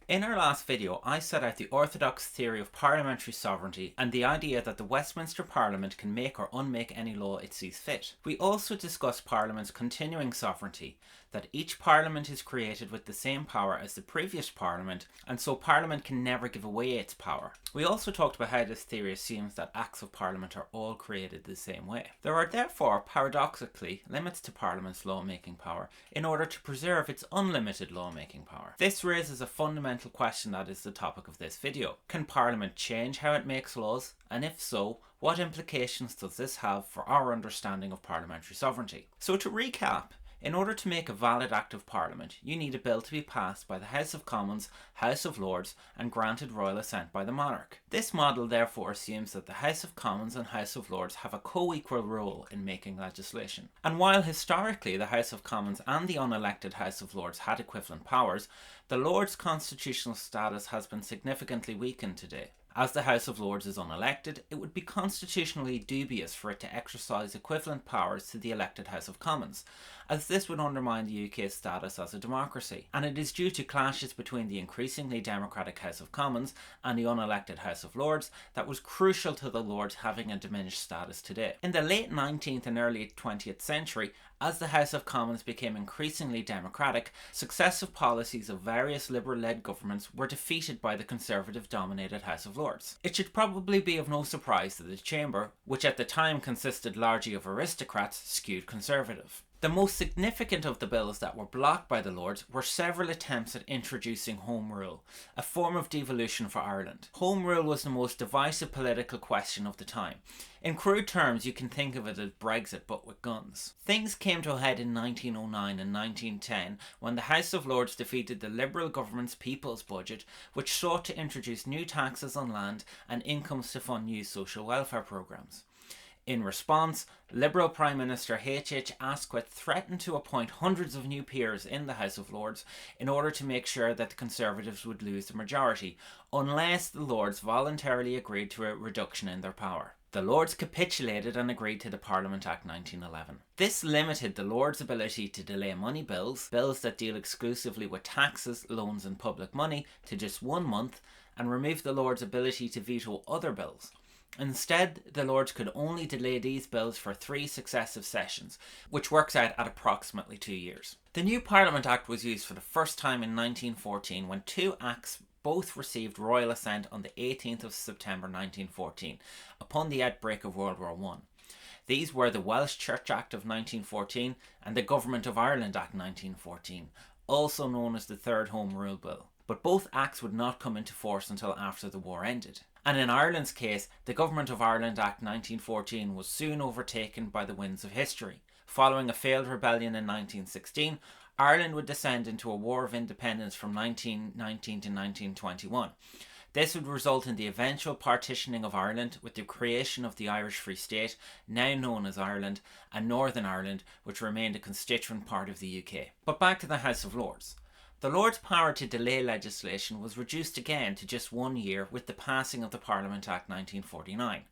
In our last video, I set out the Orthodox theory of parliamentary sovereignty and the idea that the Westminster Parliament can make or unmake any law it sees fit. We also discussed Parliament's continuing sovereignty, that each Parliament is created with the same power as the previous Parliament, and so Parliament can never give away its power. We also talked about how this theory assumes that Acts of Parliament are all created the same way. There are therefore, paradoxically, limits to Parliament's lawmaking power in order to preserve its unlimited lawmaking power. This raises a fundamental question that is the topic of this video. Can Parliament change how it makes laws? And if so, what implications does this have for our understanding of parliamentary sovereignty? So to recap, in order to make a valid Act of Parliament, you need a bill to be passed by the House of Commons, House of Lords, and granted royal assent by the monarch. This model therefore assumes that the House of Commons and House of Lords have a co-equal role in making legislation. And while historically the House of Commons and the unelected House of Lords had equivalent powers, the Lords' constitutional status has been significantly weakened today. As the House of Lords is unelected, it would be constitutionally dubious for it to exercise equivalent powers to the elected House of Commons, as this would undermine the UK's status as a democracy. And it is due to clashes between the increasingly democratic House of Commons and the unelected House of Lords that was crucial to the Lords having a diminished status today. In the late 19th and early 20th century, as the House of Commons became increasingly democratic, successive policies of various Liberal-led governments were defeated by the Conservative-dominated House of Lords. It should probably be of no surprise that the Chamber, which at the time consisted largely of aristocrats, skewed Conservative. The most significant of the bills that were blocked by the Lords were several attempts at introducing Home Rule, a form of devolution for Ireland. Home Rule was the most divisive political question of the time. In crude terms, you can think of it as Brexit but with guns. Things came to a head in 1909 and 1910 when the House of Lords defeated the Liberal government's People's Budget, which sought to introduce new taxes on land and incomes to fund new social welfare programmes. In response, Liberal Prime Minister H.H. Asquith threatened to appoint hundreds of new peers in the House of Lords in order to make sure that the Conservatives would lose the majority, unless the Lords voluntarily agreed to a reduction in their power. The Lords capitulated and agreed to the Parliament Act 1911. This limited the Lords' ability to delay money bills that deal exclusively with taxes, loans and public money, to just 1 month, and removed the Lords' ability to veto other bills. Instead, the Lords could only delay these bills for 3 successive sessions, which works out at approximately 2 years. The new Parliament Act was used for the first time in 1914 when 2 acts both received royal assent on the 18th of September 1914, upon the outbreak of World War I. These were the Welsh Church Act of 1914 and the Government of Ireland Act 1914, also known as the Third Home Rule Bill. But both acts would not come into force until after the war ended. And in Ireland's case, the Government of Ireland Act 1914 was soon overtaken by the winds of history. Following a failed rebellion in 1916, Ireland would descend into a war of independence from 1919 to 1921. This would result in the eventual partitioning of Ireland with the creation of the Irish Free State, now known as Ireland, and Northern Ireland, which remained a constituent part of the UK. But back to the House of Lords. The Lords' power to delay legislation was reduced again to just 1 year with the passing of the Parliament Act 1949.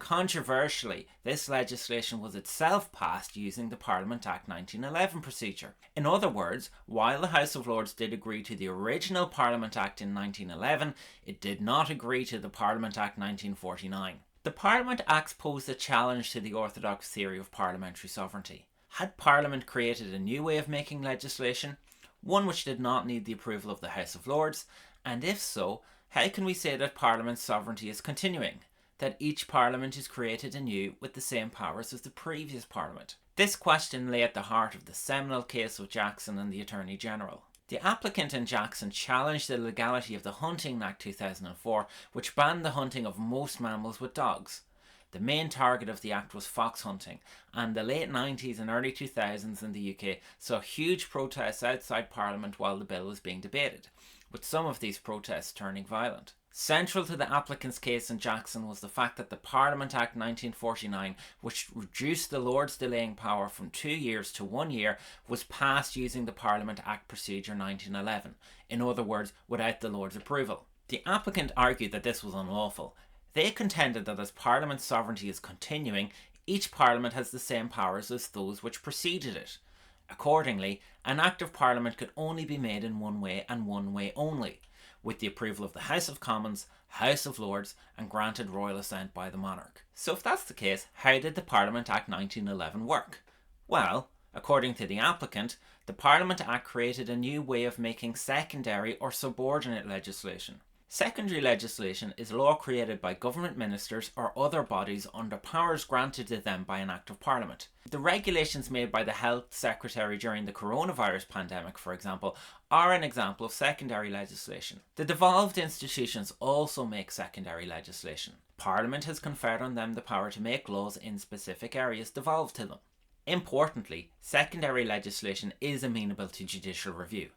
Controversially, this legislation was itself passed using the Parliament Act 1911 procedure. In other words, while the House of Lords did agree to the original Parliament Act in 1911, it did not agree to the Parliament Act 1949. The Parliament Acts posed a challenge to the Orthodox theory of parliamentary sovereignty. Had Parliament created a new way of making legislation? One which did not need the approval of the House of Lords, and if so, how can we say that Parliament's sovereignty is continuing, that each Parliament is created anew with the same powers as the previous Parliament? This question lay at the heart of the seminal case of Jackson and the Attorney General. The applicant in Jackson challenged the legality of the Hunting Act 2004, which banned the hunting of most mammals with dogs. The main target of the act was fox hunting, and the late 90s and early 2000s in the UK saw huge protests outside Parliament while the bill was being debated, with some of these protests turning violent. Central to the applicant's case in Jackson was the fact that the Parliament Act 1949, which reduced the Lords' delaying power from 2 years to 1 year, was passed using the Parliament Act Procedure 1911, in other words, without the Lords' approval. The applicant argued that this was unlawful. They contended that as Parliament's sovereignty is continuing, each Parliament has the same powers as those which preceded it. Accordingly, an Act of Parliament could only be made in one way and one way only, with the approval of the House of Commons, House of Lords, and granted royal assent by the monarch. So if that's the case, how did the Parliament Act 1911 work? Well, according to the applicant, the Parliament Act created a new way of making secondary or subordinate legislation. Secondary legislation is law created by government ministers or other bodies under powers granted to them by an Act of Parliament. The regulations made by the Health Secretary during the coronavirus pandemic, for example, are an example of secondary legislation. The devolved institutions also make secondary legislation. Parliament has conferred on them the power to make laws in specific areas devolved to them. Importantly, secondary legislation is amenable to judicial review.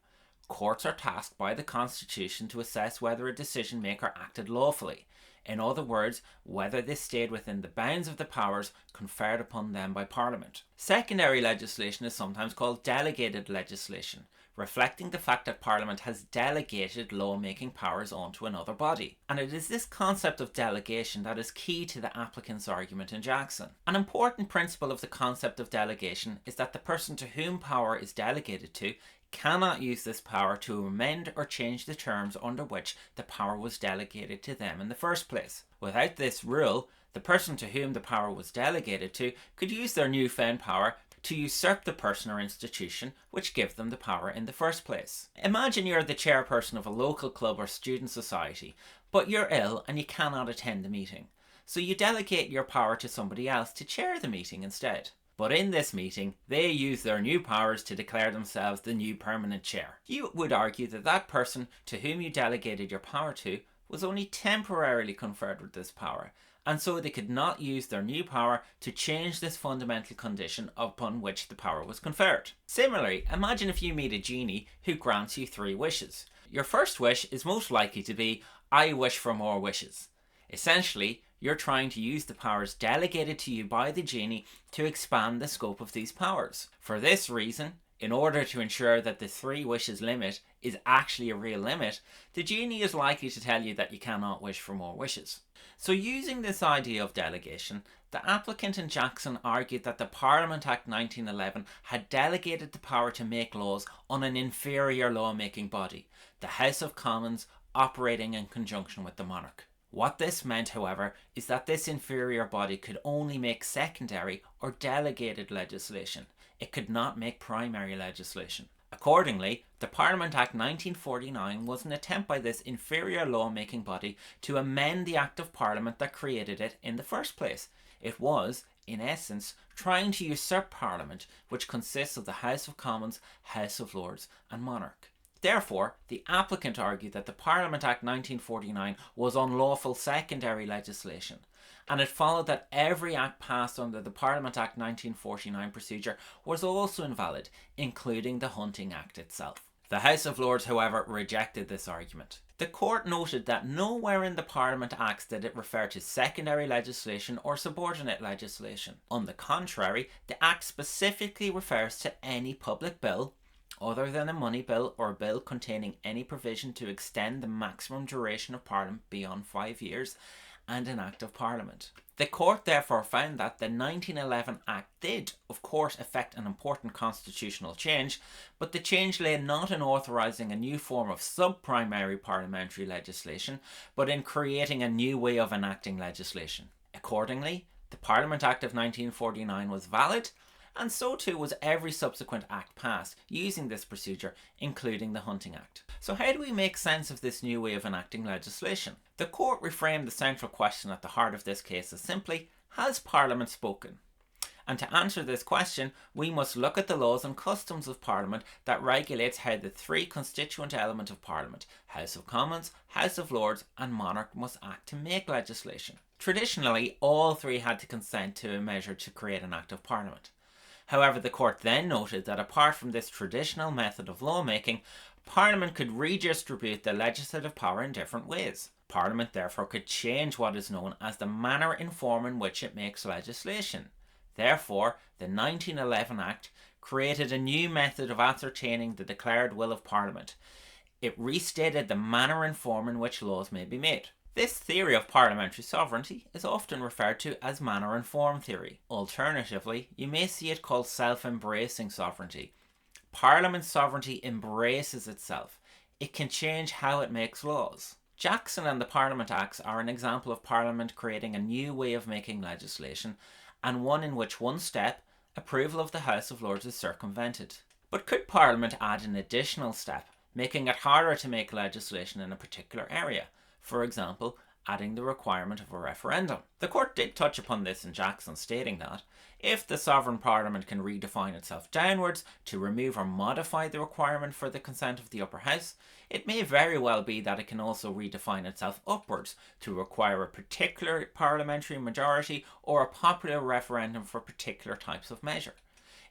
Courts are tasked by the Constitution to assess whether a decision maker acted lawfully. In other words, whether this stayed within the bounds of the powers conferred upon them by Parliament. Secondary legislation is sometimes called delegated legislation, reflecting the fact that Parliament has delegated law-making powers onto another body. And it is this concept of delegation that is key to the applicant's argument in Jackson. An important principle of the concept of delegation is that the person to whom power is delegated to cannot use this power to amend or change the terms under which the power was delegated to them in the first place. Without this rule, the person to whom the power was delegated to could use their newfound power to usurp the person or institution which gave them the power in the first place. Imagine you're the chairperson of a local club or student society, but you're ill and you cannot attend the meeting. So you delegate your power to somebody else to chair the meeting instead. But in this meeting, they use their new powers to declare themselves the new permanent chair. You would argue that that person to whom you delegated your power to was only temporarily conferred with this power, and so they could not use their new power to change this fundamental condition upon which the power was conferred. Similarly, imagine if you meet a genie who grants you 3 wishes. Your first wish is most likely to be, "I wish for more wishes." Essentially, you're trying to use the powers delegated to you by the genie to expand the scope of these powers. For this reason, in order to ensure that the 3 wishes limit is actually a real limit, the genie is likely to tell you that you cannot wish for more wishes. So using this idea of delegation, the applicant in Jackson argued that the Parliament Act 1911 had delegated the power to make laws on an inferior lawmaking body, the House of Commons, operating in conjunction with the monarch. What this meant, however, is that this inferior body could only make secondary or delegated legislation. It could not make primary legislation. Accordingly, the Parliament Act 1949 was an attempt by this inferior lawmaking body to amend the Act of Parliament that created it in the first place. It was, in essence, trying to usurp Parliament, which consists of the House of Commons, House of Lords, and monarch. Therefore, the applicant argued that the Parliament Act 1949 was unlawful secondary legislation, and it followed that every act passed under the Parliament Act 1949 procedure was also invalid, including the Hunting Act itself. The House of Lords, however, rejected this argument. The court noted that nowhere in the Parliament Acts did it refer to secondary legislation or subordinate legislation. On the contrary, the Act specifically refers to any public bill, other than a money bill or a bill containing any provision to extend the maximum duration of Parliament beyond 5 years, and an Act of Parliament. The court therefore found that the 1911 Act did, of course, effect an important constitutional change, but the change lay not in authorising a new form of sub-primary parliamentary legislation, but in creating a new way of enacting legislation. Accordingly, the Parliament Act of 1949 was valid, and so too was every subsequent act passed using this procedure, including the Hunting Act. So how do we make sense of this new way of enacting legislation? The court reframed the central question at the heart of this case as simply, has Parliament spoken? And to answer this question, we must look at the laws and customs of Parliament that regulates how the 3 constituent elements of Parliament, House of Commons, House of Lords and monarch must act to make legislation. Traditionally, all 3 had to consent to a measure to create an Act of Parliament. However, the court then noted that apart from this traditional method of lawmaking, Parliament could redistribute the legislative power in different ways. Parliament therefore could change what is known as the manner and form in which it makes legislation. Therefore, the 1911 Act created a new method of ascertaining the declared will of Parliament. It restated the manner and form in which laws may be made. This theory of parliamentary sovereignty is often referred to as manner and form theory. Alternatively, you may see it called self-embracing sovereignty. Parliament's sovereignty embraces itself. it can change how it makes laws. Jackson and the Parliament Acts are an example of Parliament creating a new way of making legislation, and one in which one step, approval of the House of Lords, is circumvented. But could Parliament add an additional step, making it harder to make legislation in a particular area? For example, adding the requirement of a referendum. The court did touch upon this in Jackson, stating that if the sovereign parliament can redefine itself downwards to remove or modify the requirement for the consent of the upper house, it may very well be that it can also redefine itself upwards to require a particular parliamentary majority or a popular referendum for particular types of measure.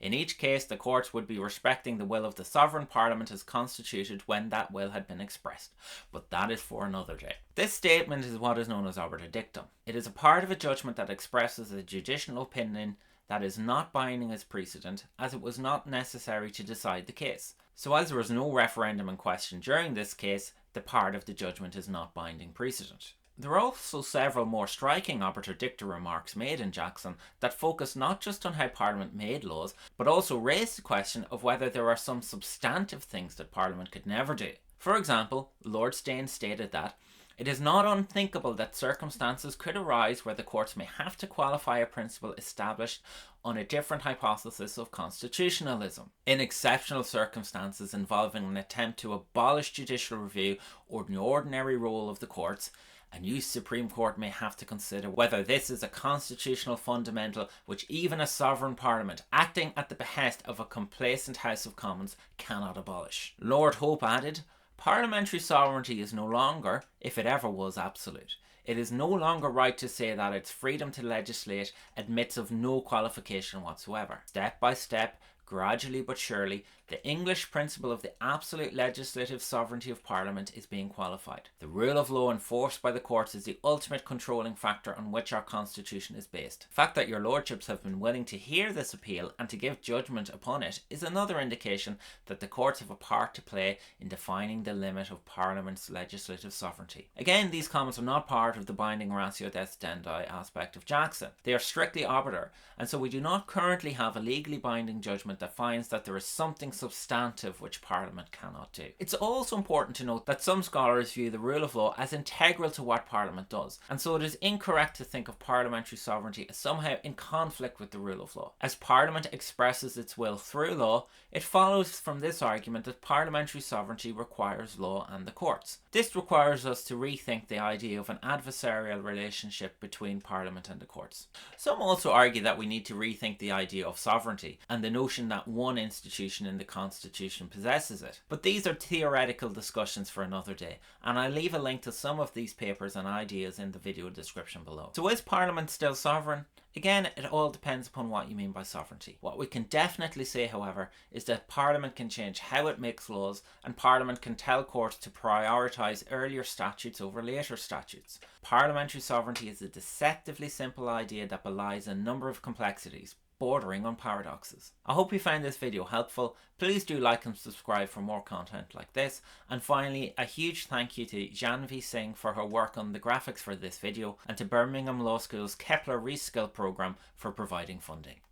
In each case, the courts would be respecting the will of the sovereign parliament as constituted when that will had been expressed, but that is for another day. This statement is what is known as Obiter dictum. It is a part of a judgment that expresses a judicial opinion that is not binding as precedent, as it was not necessary to decide the case. So as there was no referendum in question during this case, the part of the judgment is not binding precedent. There are also several more striking Obiter dicta remarks made in Jackson that focus not just on how Parliament made laws, but also raise the question of whether there are some substantive things that Parliament could never do. For example, Lord Stayne stated that it is not unthinkable that circumstances could arise where the courts may have to qualify a principle established on a different hypothesis of constitutionalism. In exceptional circumstances involving an attempt to abolish judicial review or the ordinary role of the courts, a new Supreme Court may have to consider whether this is a constitutional fundamental which even a sovereign parliament, acting at the behest of a complacent House of Commons, cannot abolish. Lord Hope added, parliamentary sovereignty is no longer, if it ever was, absolute. It is no longer right to say that its freedom to legislate admits of no qualification whatsoever. Step by step, gradually but surely, the English principle of the absolute legislative sovereignty of Parliament is being qualified. The rule of law enforced by the courts is the ultimate controlling factor on which our constitution is based. The fact that your lordships have been willing to hear this appeal and to give judgment upon it is another indication that the courts have a part to play in defining the limit of Parliament's legislative sovereignty. Again, these comments are not part of the binding ratio decidendi aspect of Jackson. They are strictly obiter, and so we do not currently have a legally binding judgment that finds that there is something substantive which Parliament cannot do. It's also important to note that some scholars view the rule of law as integral to what Parliament does, and so it is incorrect to think of parliamentary sovereignty as somehow in conflict with the rule of law. As Parliament expresses its will through law, it follows from this argument that parliamentary sovereignty requires law and the courts. This requires us to rethink the idea of an adversarial relationship between Parliament and the courts. Some also argue that we need to rethink the idea of sovereignty and the notion that one institution in the Constitution possesses it. But these are theoretical discussions for another day, and I'll leave a link to some of these papers and ideas in the video description below. So is Parliament still sovereign? Again, it all depends upon what you mean by sovereignty. What we can definitely say, however, is that Parliament can change how it makes laws, and Parliament can tell courts to prioritise earlier statutes over later statutes. Parliamentary sovereignty is a deceptively simple idea that belies a number of complexities, bordering on paradoxes. I hope you found this video helpful. Please do like and subscribe for more content like this. And finally, a huge thank you to Janvi Singh for her work on the graphics for this video, and to Birmingham Law School's Kepler Reskill programme for providing funding.